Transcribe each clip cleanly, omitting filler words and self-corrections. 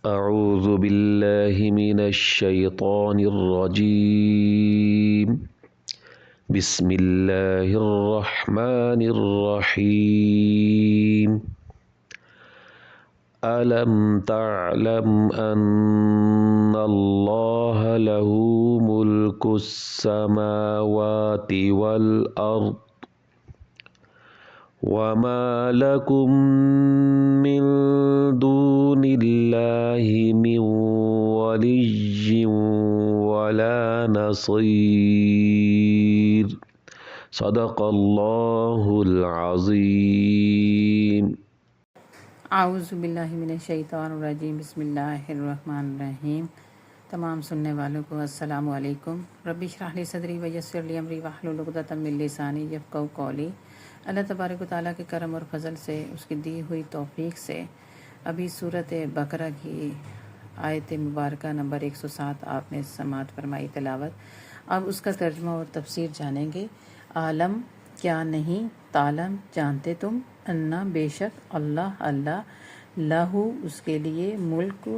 أعوذ بالله من الشيطان الرجيم بسم الله الرحمن الرحيم ألم تعلم أن الله له ملك السماوات والأرض وما لكم من دون الله من ولي ولا نصير صدق الله العظيم اعوذ باللہ من الشیطان الرجیم بسم اللہ الرحمن الرحیم۔ تمام سننے والوں کو السلام علیکم۔ رب اشرح لی صدری ویسر لی امری واحلل عقدۃ من لسانی یفقہوا قولی۔ اللہ تبارک و تعالیٰ کے کرم اور فضل سے، اس کی دی ہوئی توفیق سے ابھی سورۃ بقرہ کی آیت مبارکہ نمبر 107 آپ نے سماعت فرمائی تلاوت۔ اب اس کا ترجمہ اور تفسیر جانیں گے۔ عالم کیا نہیں، تعلم جانتے تم، انا بے شک اللہ لہو اس کے لیے ملک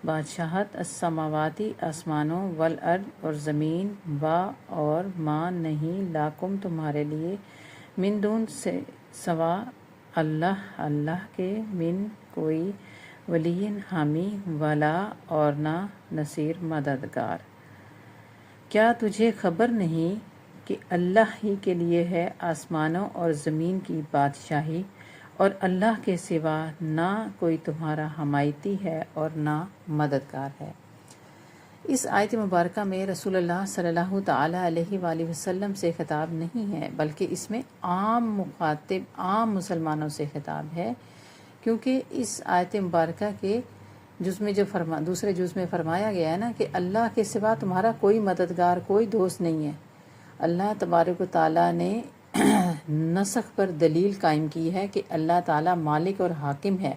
بادشاہت، السماواتی آسمانوں، والارض اور زمین، اور ما نہیں لاکم تمہارے لیے، من دون سے سوا اللہ کے، من کوئی ولی حامی، ولا اور نہ نصیر مددگار۔ کیا تجھے خبر نہیں کہ اللہ ہی کے لیے ہے آسمانوں اور زمین کی بادشاہی، اور اللہ کے سوا نہ کوئی تمہارا حمایتی ہے اور نہ مددگار ہے۔ اس آیت مبارکہ میں رسول اللہ صلی اللہ تعالیٰ علیہ وآلہ وسلم سے خطاب نہیں ہے، بلکہ اس میں عام مخاطب، عام مسلمانوں سے خطاب ہے، کیونکہ اس آیت مبارکہ کے جز میں جو دوسرے جز میں فرمایا گیا ہے نا کہ اللہ کے سوا تمہارا کوئی مددگار، کوئی دوست نہیں ہے۔ اللہ تبارک و تعالیٰ نے نسخ پر دلیل قائم کی ہے کہ اللہ تعالیٰ مالک اور حاکم ہے،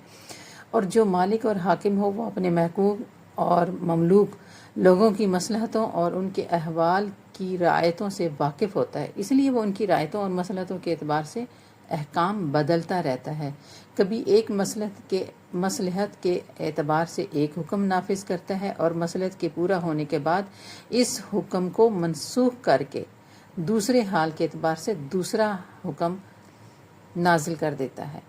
اور جو مالک اور حاکم ہو وہ اپنے محکوم اور مملوک لوگوں کی مصلحتوں اور ان کے احوال کی رعایتوں سے واقف ہوتا ہے، اس لیے وہ ان کی رعایتوں اور مصلحتوں کے اعتبار سے احکام بدلتا رہتا ہے۔ کبھی ایک مصلحت کے اعتبار سے ایک حکم نافذ کرتا ہے، اور مصلحت کے پورا ہونے کے بعد اس حکم کو منسوخ کر کے دوسرے حال کے اعتبار سے دوسرا حکم نازل کر دیتا ہے۔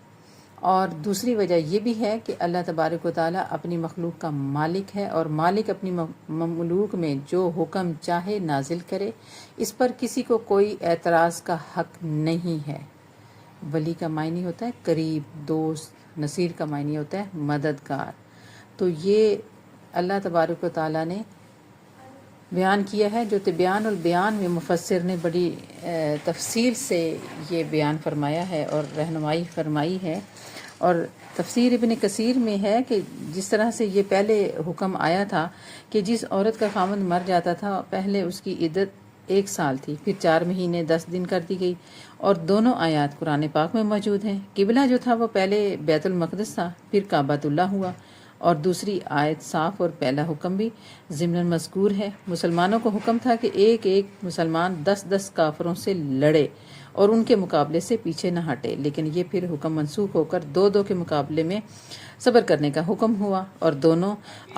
اور دوسری وجہ یہ بھی ہے کہ اللہ تبارک و تعالیٰ اپنی مخلوق کا مالک ہے، اور مالک اپنی مملوک میں جو حکم چاہے نازل کرے، اس پر کسی کو کوئی اعتراض کا حق نہیں ہے۔ ولی کا معنی ہوتا ہے قریب، دوست، نصیر کا معنی ہوتا ہے مددگار۔ تو یہ اللہ تبارک و تعالیٰ نے بیان کیا ہے، جو تبیان البیان میں مفسر نے بڑی تفصیل سے یہ بیان فرمایا ہے اور رہنمائی فرمائی ہے۔ اور تفسیر ابن کثیر میں ہے کہ جس طرح سے یہ پہلے حکم آیا تھا کہ جس عورت کا خاوند مر جاتا تھا، پہلے اس کی عدت 1 سال تھی، پھر 4 مہینے 10 دن کر دی گئی، اور دونوں آیات قرآن پاک میں موجود ہیں۔ قبلہ جو تھا وہ پہلے بیت المقدس تھا، پھر کعبۃ اللہ ہوا، اور دوسری آیت صاف اور پہلا حکم بھی ضمن مذکور ہے۔ مسلمانوں کو حکم تھا کہ ایک مسلمان 10 کافروں سے لڑے اور ان کے مقابلے سے پیچھے نہ ہٹے، لیکن یہ پھر حکم منسوخ ہو کر 2 کے مقابلے میں صبر کرنے کا حکم ہوا، اور دونوں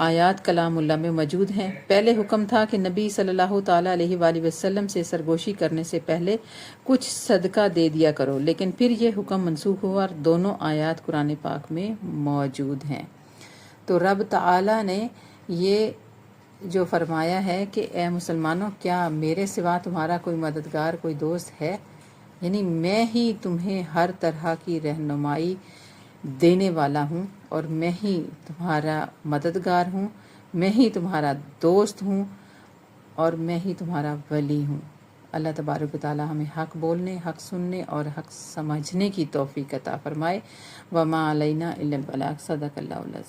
آیات کلام اللہ میں موجود ہیں۔ پہلے حکم تھا کہ نبی صلی اللہ تعالیٰ علیہ وآلہ وسلم سے سرگوشی کرنے سے پہلے کچھ صدقہ دے دیا کرو، لیکن پھر یہ حکم منسوخ ہوا، اور دونوں آیات قرآن پاک میں موجود ہیں۔ تو رب تعالیٰ نے یہ جو فرمایا ہے کہ اے مسلمانوں، کیا میرے سوا تمہارا کوئی مددگار، کوئی دوست ہے؟ یعنی میں ہی تمہیں ہر طرح کی رہنمائی دینے والا ہوں، اور میں ہی تمہارا مددگار ہوں، میں ہی تمہارا دوست ہوں، اور میں ہی تمہارا ولی ہوں۔ اللہ تبارک و تعالی ہمیں حق بولنے، حق سننے اور حق سمجھنے کی توفیق عطا فرمائے۔ وما علینا الا البلاغ۔ صدق اللہ العظیم۔